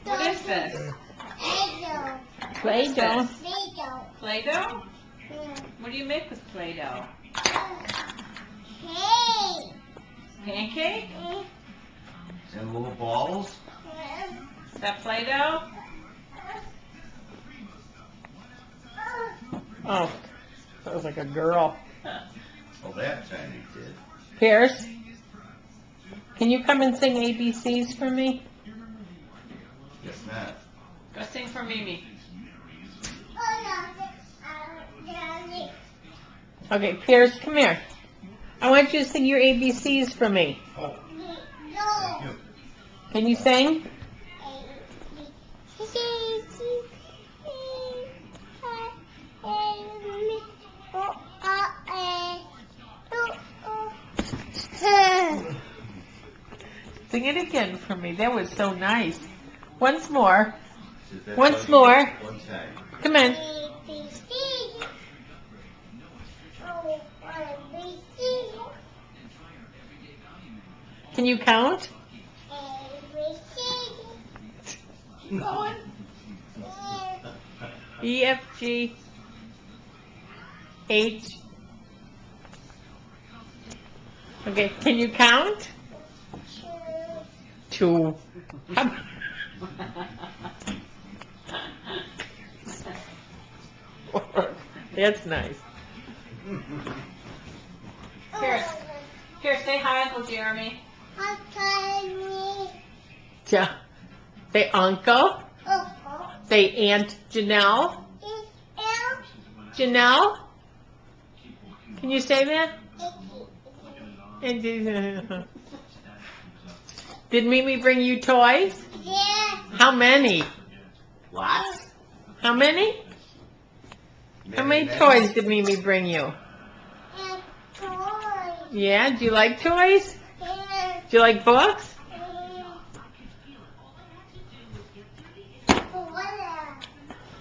What is this? Play-Doh. Play-Doh? What do you make with Play-Doh? Pancake? And little balls. Is that Play-Doh? Oh, that was like a girl. Oh, that tiny kid. Pierce, can you come and sing ABCs for me? Guess not. Go sing for Mimi. Okay, Pierce, come here. I want you to sing your ABCs for me. Oh, thank you. Can you sing? Sing it again for me. That was so nice. Once more. Once more. One time. Come on. Can you count? Keep going. E, F, G, H. Okay, can you count? 2. That's nice. Here, say hi, Uncle Jeremy. Ja. Say uncle. Say Aunt Janelle. Janelle? Can you say that? Did Mimi bring you toys? How many? Lots. How many? How many toys did Mimi bring you? Yeah, do you like toys? Do you like books?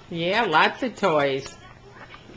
Yeah, lots of toys.